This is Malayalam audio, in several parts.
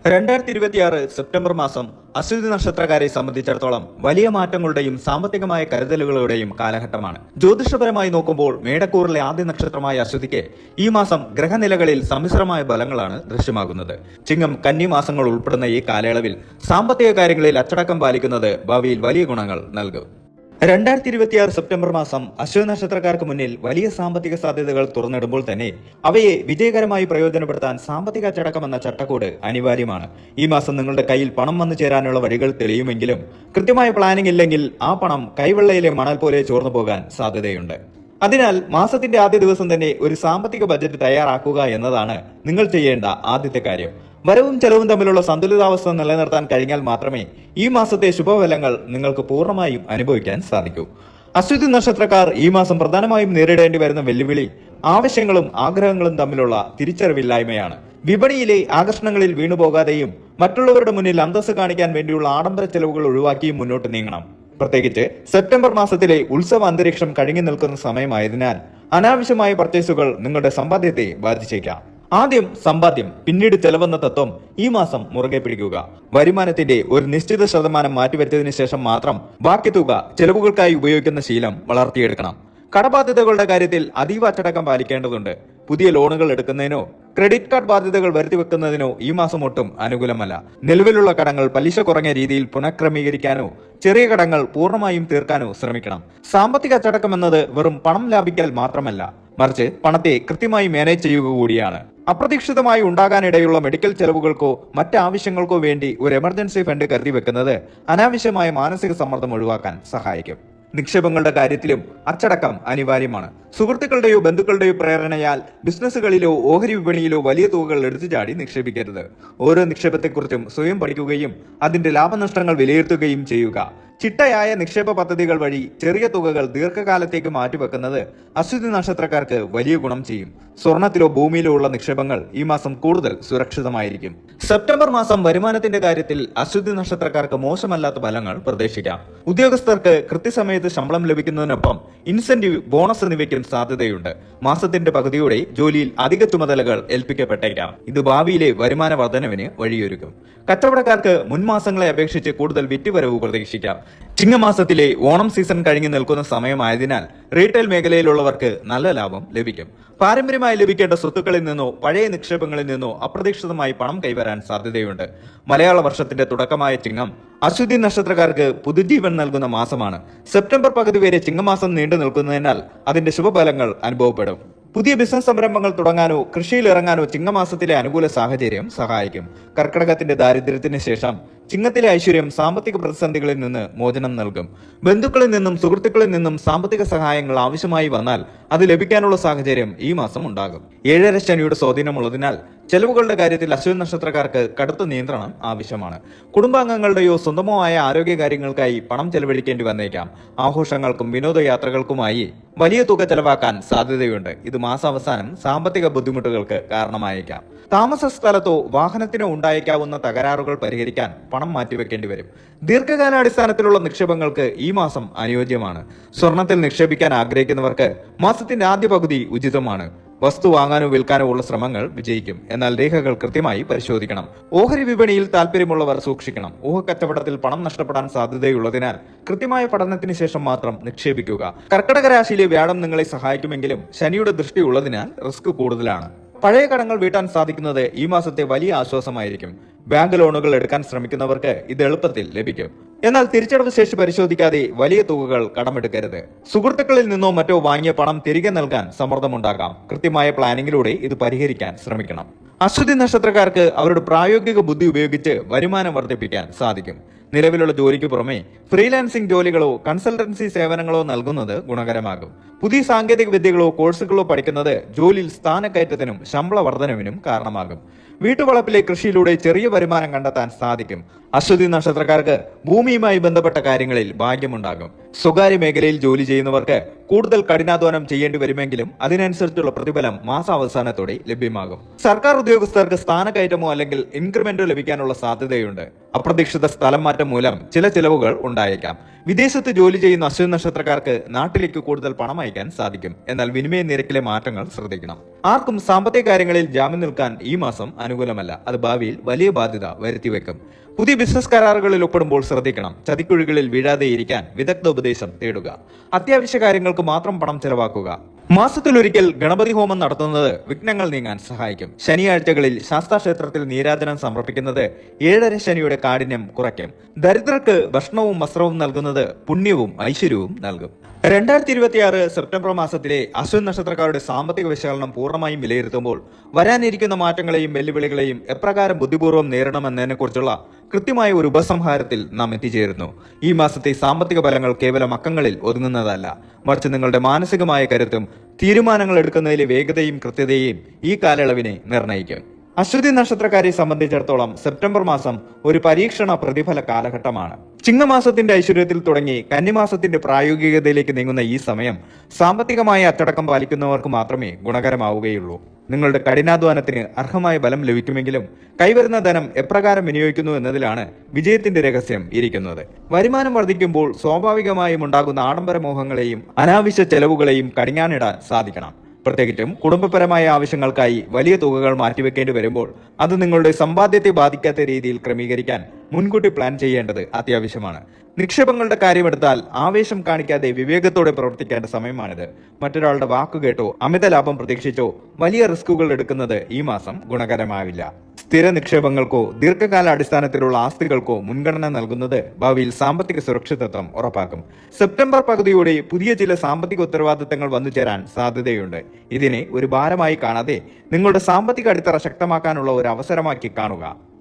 2026 സെപ്റ്റംബർ മാസം അശ്വതി നക്ഷത്രക്കാരെ സംബന്ധിച്ചിടത്തോളം വലിയ മാറ്റങ്ങളുടെയും സാമ്പത്തികമായ കരുതലുകളുടെയും കാലഘട്ടമാണ്. ജ്യോതിഷപരമായി നോക്കുമ്പോൾ മേടക്കൂറിലെ ആദ്യ നക്ഷത്രമായ അശ്വതിക്ക് ഈ മാസം ഗ്രഹനിലകളിൽ സമ്മിശ്രമായ ഫലങ്ങളാണ് ദൃശ്യമാകുന്നത്. ചിങ്ങം, കന്നി മാസങ്ങൾ ഉൾപ്പെടുന്ന ഈ കാലയളവിൽ സാമ്പത്തിക കാര്യങ്ങളിൽ അച്ചടക്കം പാലിക്കുന്നത് ഭാവിയിൽ വലിയ ഗുണങ്ങൾ നൽകും. 2026 സെപ്റ്റംബർ മാസം അശ്വതി നക്ഷത്രക്കാർക്ക് മുന്നിൽ വലിയ സാമ്പത്തിക സാധ്യതകൾ തുറന്നിടുമ്പോൾ തന്നെ അവയെ വിജയകരമായി പ്രയോജനപ്പെടുത്താൻ സാമ്പത്തിക അച്ചടക്കം എന്ന ചട്ടക്കൂട് അനിവാര്യമാണ്. ഈ മാസം നിങ്ങളുടെ കയ്യിൽ പണം വന്നു ചേരാനുള്ള വഴികൾ തെളിയുമെങ്കിലും കൃത്യമായ പ്ലാനിംഗ് ഇല്ലെങ്കിൽ ആ പണം കൈവെള്ളയിലെ മണൽ പോലെ ചോർന്നു പോകാൻ സാധ്യതയുണ്ട്. അതിനാൽ മാസത്തിന്റെ ആദ്യ ദിവസം തന്നെ ഒരു സാമ്പത്തിക ബജറ്റ് തയ്യാറാക്കുക എന്നതാണ് നിങ്ങൾ ചെയ്യേണ്ട ആദ്യത്തെ കാര്യം. വരവും ചെലവും തമ്മിലുള്ള സന്തുലിതാവസ്ഥ നിലനിർത്താൻ കഴിഞ്ഞാൽ മാത്രമേ ഈ മാസത്തെ ശുഭഫലങ്ങൾ നിങ്ങൾക്ക് പൂർണ്ണമായും അനുഭവിക്കാൻ സാധിക്കൂ. അശ്വതി നക്ഷത്രക്കാർ ഈ മാസം പ്രധാനമായും നേരിടേണ്ടി വരുന്ന വെല്ലുവിളി ആവശ്യങ്ങളും ആഗ്രഹങ്ങളും തമ്മിലുള്ള തിരിച്ചറിവില്ലായ്മയാണ്. വിപണിയിലെ ആകർഷണങ്ങളിൽ വീണുപോകാതെയും മറ്റുള്ളവരുടെ മുന്നിൽ അന്തസ്സ് കാണിക്കാൻ വേണ്ടിയുള്ള ആഡംബര ചെലവുകൾ ഒഴിവാക്കിയും മുന്നോട്ട് നീങ്ങണം. പ്രത്യേകിച്ച് സെപ്റ്റംബർ മാസത്തിലെ ഉത്സവ അന്തരീക്ഷം കഴിഞ്ഞു നിൽക്കുന്ന സമയമായതിനാൽ അനാവശ്യമായ പർച്ചേസുകൾ നിങ്ങളുടെ സമ്പാദ്യത്തെ ബാധിച്ചേക്കാം. ആദ്യം സമ്പാദ്യം, പിന്നീട് ചെലവെന്ന തത്വം ഈ മാസം മുറുകെ പിടിക്കുക. വരുമാനത്തിന്റെ ഒരു നിശ്ചിത ശതമാനം മാറ്റിവെച്ചതിന് ശേഷം മാത്രം ബാക്കി തുക ചെലവുകൾക്കായി ഉപയോഗിക്കുന്ന ശീലം വളർത്തിയെടുക്കണം. കടബാധ്യതകളുടെ കാര്യത്തിൽ അതീവ അച്ചടക്കം പാലിക്കേണ്ടതുണ്ട്. പുതിയ ലോണുകൾ എടുക്കുന്നതിനോ ക്രെഡിറ്റ് കാർഡ് ബാധ്യതകൾ വരുത്തിവെക്കുന്നതിനോ ഈ മാസം ഒട്ടും അനുകൂലമല്ല. നിലവിലുള്ള കടങ്ങൾ പലിശ കുറഞ്ഞ രീതിയിൽ പുനഃക്രമീകരിക്കാനോ ചെറിയ കടങ്ങൾ പൂർണ്ണമായും തീർക്കാനോ ശ്രമിക്കണം. സാമ്പത്തിക അച്ചടക്കം എന്നത് വെറും പണം ലാഭിക്കൽ മാത്രമല്ല, മറിച്ച് പണത്തെ കൃത്യമായി മാനേജ് ചെയ്യുക കൂടിയാണ്. അപ്രതീക്ഷിതമായി ഉണ്ടാകാനിടയുള്ള മെഡിക്കൽ ചെലവുകൾക്കോ മറ്റ് ആവശ്യങ്ങൾക്കോ വേണ്ടി ഒരു എമർജൻസി ഫണ്ട് കരുതി വെക്കുന്നത് അനാവശ്യമായ മാനസിക സമ്മർദ്ദം ഒഴിവാക്കാൻ സഹായിക്കും. നിക്ഷേപങ്ങളുടെ കാര്യത്തിലും അച്ചടക്കം അനിവാര്യമാണ്. സുഹൃത്തുക്കളുടെയോ ബന്ധുക്കളുടെയോ പ്രേരണയാൽ ബിസിനസ്സുകളിലോ ഓഹരി വിപണിയിലോ വലിയ തുകകൾ എടുത്തുചാടി നിക്ഷേപിക്കരുത്. ഓരോ നിക്ഷേപത്തെക്കുറിച്ചും സ്വയം പഠിക്കുകയും അതിന്റെ ലാഭനഷ്ടങ്ങൾ വിലയിരുത്തുകയും ചെയ്യുക. ചിട്ടയായ നിക്ഷേപ പദ്ധതികൾ വഴി ചെറിയ തുകകൾ ദീർഘകാലത്തേക്ക് മാറ്റിവെക്കുന്നത് അശ്വതി നക്ഷത്രക്കാർക്ക് വലിയ ഗുണം ചെയ്യും. സ്വർണത്തിലോ ഭൂമിയിലോ ഉള്ള നിക്ഷേപങ്ങൾ ഈ മാസം കൂടുതൽ സുരക്ഷിതമായിരിക്കും. സെപ്റ്റംബർ മാസം വരുമാനത്തിന്റെ കാര്യത്തിൽ അശ്വതി നക്ഷത്രക്കാർക്ക് മോശമല്ലാത്ത ഫലങ്ങൾ പ്രതീക്ഷിക്കാം. ഉദ്യോഗസ്ഥർക്ക് കൃത്യസമയത്ത് ശമ്പളം ലഭിക്കുന്നതിനൊപ്പം ഇൻസെന്റീവ്, ബോണസ് എന്നിവയ്ക്കും സാധ്യതയുണ്ട്. മാസത്തിന്റെ പകുതിയോടെ ജോലിയിൽ അധിക ചുമതലകൾ ഏൽപ്പിക്കപ്പെട്ടേക്കാം. ഇത് ഭാവിയിലെ വരുമാന വർധനവിന് വഴിയൊരുക്കും. കച്ചവടക്കാർക്ക് മുൻമാസങ്ങളെ അപേക്ഷിച്ച് കൂടുതൽ വിറ്റുവരവ് പ്രതീക്ഷിക്കാം. ചിങ്ങമാസത്തിലെ ഓണം സീസൺ കഴിഞ്ഞു നിൽക്കുന്ന സമയമായതിനാൽ റീറ്റെയിൽ മേഖലയിലുള്ളവർക്ക് നല്ല ലാഭം ലഭിക്കും. പാരമ്പര്യമായി ലഭിക്കേണ്ട സ്വത്തുക്കളിൽ നിന്നോ പഴയ നിക്ഷേപങ്ങളിൽ നിന്നോ അപ്രതീക്ഷിതമായി പണം കൈവരാൻ സാധ്യതയുണ്ട്. മലയാള വർഷത്തിന്റെ തുടക്കമായ ചിങ്ങം അശ്വതി നക്ഷത്രക്കാർക്ക് പുതുജീവൻ നൽകുന്ന മാസമാണ്. സെപ്റ്റംബർ പകുതി വരെ ചിങ്ങമാസം നീണ്ടു നിൽക്കുന്നതിനാൽ അതിന്റെ ശുഭഫലങ്ങൾ അനുഭവപ്പെടും. പുതിയ ബിസിനസ് സംരംഭങ്ങൾ തുടങ്ങാനോ കൃഷിയിൽ ഇറങ്ങാനോ ചിങ്ങമാസത്തിലെ അനുകൂല സാഹചര്യം സഹായിക്കും. കർക്കിടകത്തിന്റെ ദാരിദ്ര്യത്തിന് ശേഷം ചിങ്ങത്തിലെ ഐശ്വര്യം സാമ്പത്തിക പ്രതിസന്ധികളിൽ നിന്ന് മോചനം നൽകും. ബന്ധുക്കളിൽ നിന്നും സുഹൃത്തുക്കളിൽ നിന്നും സാമ്പത്തിക സഹായങ്ങൾ ആവശ്യമായി വന്നാൽ അത് ലഭിക്കാനുള്ള സാഹചര്യം ഈ മാസം ഉണ്ടാകും. 7.5 ശനിയുടെ സ്വാധീനമുള്ളതിനാൽ ചെലവുകളുടെ കാര്യത്തിൽ അശ്വതി നക്ഷത്രക്കാർക്ക് കടുത്ത നിയന്ത്രണം ആവശ്യമാണ്. കുടുംബാംഗങ്ങളുടെയോ സ്വന്തമോ ആയ ആരോഗ്യ കാര്യങ്ങൾക്കായി പണം ചെലവഴിക്കേണ്ടി വന്നേക്കാം. ആഘോഷങ്ങൾക്കും വിനോദയാത്രകൾക്കുമായി വലിയ തുക ചെലവാക്കാൻ സാധ്യതയുണ്ട്. ഇത് മാസാവസാനം സാമ്പത്തിക ബുദ്ധിമുട്ടുകൾക്ക് കാരണമായേക്കാം. താമസ സ്ഥലത്തോ വാഹനത്തിനോ ഉണ്ടായേക്കാവുന്ന തകരാറുകൾ പരിഹരിക്കാൻ പണം മാറ്റിവെക്കേണ്ടി വരും. ദീർഘകാലാടിസ്ഥാനത്തിലുള്ള നിക്ഷേപങ്ങൾക്ക് ഈ മാസം അനുയോജ്യമാണ്. സ്വർണത്തിൽ നിക്ഷേപിക്കാൻ ആഗ്രഹിക്കുന്നവർക്ക് മാസത്തിന്റെ ആദ്യ പകുതി ഉചിതമാണ്. വസ്തു വാങ്ങാനോ വിൽക്കാനോ ഉള്ള ശ്രമങ്ങൾ വിജയിക്കും. എന്നാൽ രേഖകൾ കൃത്യമായി പരിശോധിക്കണം. ഓഹരി വിപണിയിൽ താല്പര്യമുള്ളവർ സൂക്ഷിക്കണം. ഊഹക്കച്ചവടത്തിൽ പണം നഷ്ടപ്പെടാൻ സാധ്യതയുള്ളതിനാൽ കൃത്യമായ പഠനത്തിന് ശേഷം മാത്രം നിക്ഷേപിക്കുക. കർക്കിടക രാശിയിലെ വ്യാഴം നിങ്ങളെ സഹായിക്കുമെങ്കിലും ശനിയുടെ ദൃഷ്ടി ഉള്ളതിനാൽ റിസ്ക് കൂടുതലാണ്. പഴയ കടങ്ങൾ വീട്ടാൻ സാധിക്കുന്നത് ഈ മാസത്തെ വലിയ ആശ്വാസമായിരിക്കും. ബാങ്ക് ലോണുകൾ എടുക്കാൻ ശ്രമിക്കുന്നവർക്ക് ഇത് എളുപ്പത്തിൽ ലഭിക്കും. എന്നാൽ തിരിച്ചടവ് ശേഷി പരിശോധിക്കാതെ വലിയ തുകകൾ കടമെടുക്കരുത്. സുഹൃത്തുക്കളിൽ നിന്നോ മറ്റോ വാങ്ങിയ പണം തിരികെ നൽകാൻ സമ്മർദ്ദമുണ്ടാകാം. കൃത്യമായ പ്ലാനിങ്ങിലൂടെ ഇത് പരിഹരിക്കാൻ ശ്രമിക്കണം. അശ്വതി നക്ഷത്രക്കാർക്ക് അവരുടെ പ്രായോഗിക ബുദ്ധി ഉപയോഗിച്ച് വരുമാനം വർദ്ധിപ്പിക്കാൻ സാധിക്കും. നിലവിലുള്ള ജോലിക്ക് പുറമെ ഫ്രീലാൻസിംഗ് ജോലികളോ കൺസൾട്ടൻസി സേവനങ്ങളോ നൽകുന്നത് ഗുണകരമാകും. പുതിയ സാങ്കേതിക വിദ്യകളോ കോഴ്സുകളോ പഠിക്കുന്നത് ജോലിയിൽ സ്ഥാനക്കയറ്റത്തിനും ശമ്പള വർധനവിനും കാരണമാകും. വീട്ടുവളപ്പിലെ കൃഷിയിലൂടെ ചെറിയ വരുമാനം കണ്ടെത്താൻ സാധിക്കും. അശ്വതി നക്ഷത്രക്കാർക്ക് ഭൂമിയുമായി ബന്ധപ്പെട്ട കാര്യങ്ങളിൽ ഭാഗ്യമുണ്ടാകും. സ്വകാര്യ മേഖലയിൽ ജോലി ചെയ്യുന്നവർക്ക് കൂടുതൽ കഠിനാധ്വാനം ചെയ്യേണ്ടി വരുമെങ്കിലും അതിനനുസരിച്ചുള്ള പ്രതിഫലം മാസാവസാനത്തോടെ ലഭ്യമാകും. സർക്കാർ ഉദ്യോഗസ്ഥർക്ക് സ്ഥാനക്കയറ്റമോ അല്ലെങ്കിൽ ഇൻക്രിമെന്റോ ലഭിക്കാനുള്ള സാധ്യതയുണ്ട്. അപ്രതീക്ഷിത സ്ഥലം മാറ്റം മൂലം ചില ചിലവുകൾ ഉണ്ടായേക്കാം. വിദേശത്ത് ജോലി ചെയ്യുന്ന അശ്വതി നക്ഷത്രക്കാർക്ക് നാട്ടിലേക്ക് കൂടുതൽ പണം അയക്കാൻ സാധിക്കും. എന്നാൽ വിനിമയ നിരക്കിലെ മാറ്റങ്ങൾ ശ്രദ്ധിക്കണം. ആർക്കും സാമ്പത്തിക കാര്യങ്ങളിൽ ജാമ്യം നിൽക്കാൻ ഈ മാസം അനുകൂലമല്ല. അത് ഭാവിയിൽ വലിയ ബാധ്യത വരുത്തിവെക്കും. പുതിയ ബിസിനസ് കരാറുകളിൽ ഒപ്പിടുമ്പോൾ ശ്രദ്ധിക്കണം. ചതിക്കുഴികളിൽ വീഴാതെയിരിക്കാൻ വിദഗ്ധ ഉപദേശം തേടുക. അത്യാവശ്യ കാര്യങ്ങൾക്ക് മാത്രം പണം ചെലവാക്കുക. മാസത്തിലൊരിക്കൽ ഗണപതി ഹോമം നടത്തുന്നത് വിഘ്നങ്ങൾ നീങ്ങാൻ സഹായിക്കും. ശനിയാഴ്ചകളിൽ ശാസ്താക്ഷേത്രത്തിൽ നീരാജനം സമർപ്പിക്കുന്നത് 7.5 ശനിയുടെ കാഠിന്യം കുറയ്ക്കും. ദരിദ്രർക്ക് ഭക്ഷണവും വസ്ത്രവും നൽകുന്നത് പുണ്യവും ഐശ്വര്യവും നൽകും. 2026 സെപ്റ്റംബർ മാസത്തിലെ അശ്വതി നക്ഷത്രക്കാരുടെ സാമ്പത്തിക വിശകലനം പൂർണ്ണമായും വിലയിരുത്തുമ്പോൾ വരാനിരിക്കുന്ന മാറ്റങ്ങളെയും വെല്ലുവിളികളെയും എപ്രകാരം ബുദ്ധിപൂർവ്വം നേരിടണമെന്നതിനെക്കുറിച്ചുള്ള കൃത്യമായ ഒരു ഉപസംഹാരത്തിൽ നാം എത്തിച്ചേരുന്നു. ഈ മാസത്തെ സാമ്പത്തിക ഫലങ്ങൾ കേവലം അക്കങ്ങളിൽ ഒതുങ്ങുന്നതല്ല, മറിച്ച് നിങ്ങളുടെ മാനസികമായ കരുത്തും തീരുമാനങ്ങൾ എടുക്കുന്നതിലെ വേഗതയും കൃത്യതയും ഈ കാലയളവിനെ നിർണ്ണയിക്കും. അശ്വതി നക്ഷത്രക്കാരെ സംബന്ധിച്ചിടത്തോളം സെപ്റ്റംബർ മാസം ഒരു പരീക്ഷണ പ്രതിഫല കാലഘട്ടമാണ്. ചിങ്ങമാസത്തിന്റെ ഐശ്വര്യത്തിൽ തുടങ്ങി കന്നിമാസത്തിന്റെ പ്രായോഗികതയിലേക്ക് നീങ്ങുന്ന ഈ സമയം സാമ്പത്തികമായ അച്ചടക്കം പാലിക്കുന്നവർക്ക് മാത്രമേ ഗുണകരമാവുകയുള്ളൂ. നിങ്ങളുടെ കഠിനാധ്വാനത്തിന് അർഹമായ ബലം ലഭിക്കുമെങ്കിലും കൈവരുന്ന ധനം എപ്രകാരം വിനിയോഗിക്കുന്നു എന്നതിലാണ് വിജയത്തിന്റെ രഹസ്യം ഇരിക്കുന്നത്. വരുമാനം വർദ്ധിക്കുമ്പോൾ സ്വാഭാവികമായും ഉണ്ടാകുന്ന ആഡംബര മോഹങ്ങളെയും അനാവശ്യ ചെലവുകളെയും കടിഞ്ഞാണിടാൻ സാധിക്കണം. പ്രത്യേകിച്ചും കുടുംബപരമായ ആവശ്യങ്ങൾക്കായി വലിയ തുകകൾ മാറ്റിവെക്കേണ്ടി വരുമ്പോൾ അത് നിങ്ങളുടെ സമ്പാദ്യത്തെ ബാധിക്കാത്ത രീതിയിൽ ക്രമീകരിക്കാൻ മുൻകൂട്ടി പ്ലാൻ ചെയ്യേണ്ടത് അത്യാവശ്യമാണ്. നിക്ഷേപങ്ങളുടെ കാര്യമെടുത്താൽ ആവേശം കാണിക്കാതെ വിവേകത്തോടെ പ്രവർത്തിക്കേണ്ട സമയമാണിത്. മറ്റൊരാളുടെ വാക്കുകേട്ടോ അമിത ലാഭം പ്രതീക്ഷിച്ചോ വലിയ റിസ്കുകൾ എടുക്കുന്നത് ഈ മാസം ഗുണകരമാവില്ല. സ്ഥിര നിക്ഷേപങ്ങൾക്കോ ദീർഘകാല അടിസ്ഥാനത്തിലുള്ള ആസ്തികൾക്കോ മുൻഗണന നൽകുന്നത് ഭാവിയിൽ സാമ്പത്തിക സുരക്ഷിതത്വം ഉറപ്പാക്കും. സെപ്റ്റംബർ പകുതിയോടെ പുതിയ ചില സാമ്പത്തിക ഉത്തരവാദിത്തങ്ങൾ വന്നു ചേരാൻ സാധ്യതയുണ്ട്. ഇതിനെ ഒരു ഭാരമായി കാണാതെ നിങ്ങളുടെ സാമ്പത്തിക അടിത്തറ ശക്തമാക്കാനുള്ള ഒരു അവസരമാക്കി കാണുക.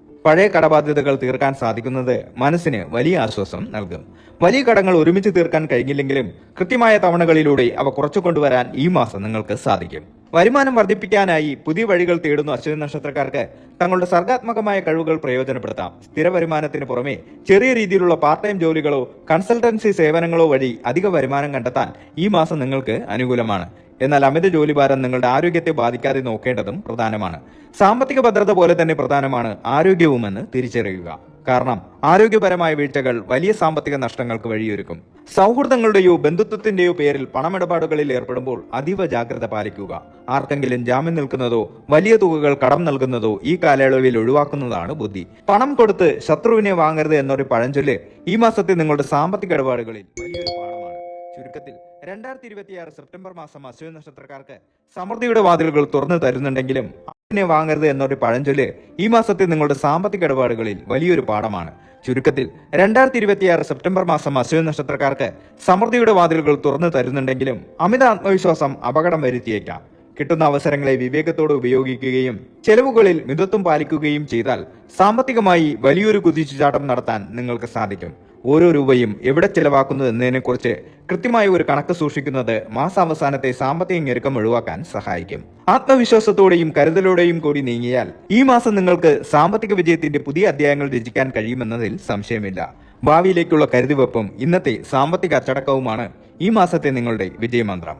പഴയ കടബാധ്യതകൾ തീർക്കാൻ സാധിക്കുന്നത് മനസ്സിന് വലിയ ആശ്വാസം നൽകും. വലിയ കടങ്ങൾ ഒരുമിച്ച് തീർക്കാൻ കഴിഞ്ഞില്ലെങ്കിലും കൃത്യമായ തവണകളിലൂടെ അവ കുറച്ചു കൊണ്ടുവരാൻ ഈ മാസം നിങ്ങൾക്ക് സാധിക്കും. വരുമാനം വർദ്ധിപ്പിക്കാനായി പുതിയ വഴികൾ തേടുന്ന അശ്വതി നക്ഷത്രക്കാർക്ക് തങ്ങളുടെ സർഗാത്മകമായ കഴിവുകൾ പ്രയോജനപ്പെടുത്താം. സ്ഥിര വരുമാനത്തിന് പുറമെ ചെറിയ രീതിയിലുള്ള പാർട്ട് ടൈം ജോലികളോ കൺസൾട്ടൻസി സേവനങ്ങളോ വഴി അധിക വരുമാനം കണ്ടെത്താൻ ഈ മാസം നിങ്ങൾക്ക് അനുകൂലമാണ്. എന്നാൽ അമിത ജോലിഭാരം നിങ്ങളുടെ ആരോഗ്യത്തെ ബാധിക്കാതെ നോക്കേണ്ടതും പ്രധാനമാണ്. സാമ്പത്തിക ഭദ്രത പോലെ തന്നെ പ്രധാനമാണ് ആരോഗ്യവുമെന്ന് തിരിച്ചറിയുക. കാരണം ആരോഗ്യപരമായ വീഴ്ചകൾ വലിയ സാമ്പത്തിക നഷ്ടങ്ങൾക്ക് വഴിയൊരുക്കും. സൗഹൃദങ്ങളുടെയോ ബന്ധുത്വത്തിന്റെയോ പേരിൽ പണമിടപാടുകളിൽ ഏർപ്പെടുമ്പോൾ അതീവ ജാഗ്രത പാലിക്കുക. ആർക്കെങ്കിലും ജാമ്യം നിൽക്കുന്നതോ വലിയ തുകകൾ കടം നൽകുന്നതോ ഈ കാലയളവിൽ ഒഴിവാക്കുന്നതാണ് ബുദ്ധി. പണം കൊടുത്ത് ശത്രുവിനെ വാങ്ങരുത് എന്നൊരു പഴഞ്ചൊല്ല് ഈ മാസത്തെ നിങ്ങളുടെ സാമ്പത്തിക ഇടപാടുകളിൽ വലിയൊരു പാഠമാണ്. ചുരുക്കത്തിൽ 2026 സെപ്റ്റംബർ മാസം അശ്വതി നക്ഷത്രക്കാർക്ക് സമൃദ്ധിയുടെ വാതിലുകൾ തുറന്നു തരുന്നുണ്ടെങ്കിലും അതിനെ വാങ്ങരുത് എന്നൊരു പഴഞ്ചൊല്ല് ഈ മാസത്തെ നിങ്ങളുടെ സാമ്പത്തിക ഇടപാടുകളിൽ വലിയൊരു പാഠമാണ്. ചുരുക്കത്തിൽ 2026 സെപ്റ്റംബർ മാസം അശ്വതി നക്ഷത്രക്കാർക്ക് സമൃദ്ധിയുടെ വാതിലുകൾ തുറന്നു തരുന്നുണ്ടെങ്കിലും അമിത ആത്മവിശ്വാസം അപകടം വരുത്തിയേക്കാം. കിട്ടുന്ന അവസരങ്ങളെ വിവേകത്തോടെ ഉപയോഗിക്കുകയും ചെലവുകളിൽ മിതത്വം പാലിക്കുകയും ചെയ്താൽ സാമ്പത്തികമായി വലിയൊരു കുതിച്ചുചാട്ടം നടത്താൻ നിങ്ങൾക്ക് സാധിക്കും. ഓരോ രൂപയും എവിടെ ചെലവാക്കുന്നു എന്നതിനെക്കുറിച്ച് കൃത്യമായ ഒരു കണക്ക് സൂക്ഷിക്കുന്നത് മാസാവസാനത്തെ സാമ്പത്തിക ഞെരുക്കം ഒഴിവാക്കാൻ സഹായിക്കും. ആത്മവിശ്വാസത്തോടെയും കരുതലോടെയും കൂടി നീങ്ങിയാൽ ഈ മാസം നിങ്ങൾക്ക് സാമ്പത്തിക വിജയത്തിന്റെ പുതിയ അധ്യായങ്ങൾ രചിക്കാൻ കഴിയുമെന്നതിൽ സംശയമില്ല. ഭാവിയിലേക്കുള്ള കരുതിവെപ്പും ഇന്നത്തെ സാമ്പത്തിക അച്ചടക്കവുമാണ് ഈ മാസത്തെ നിങ്ങളുടെ വിജയമന്ത്രം.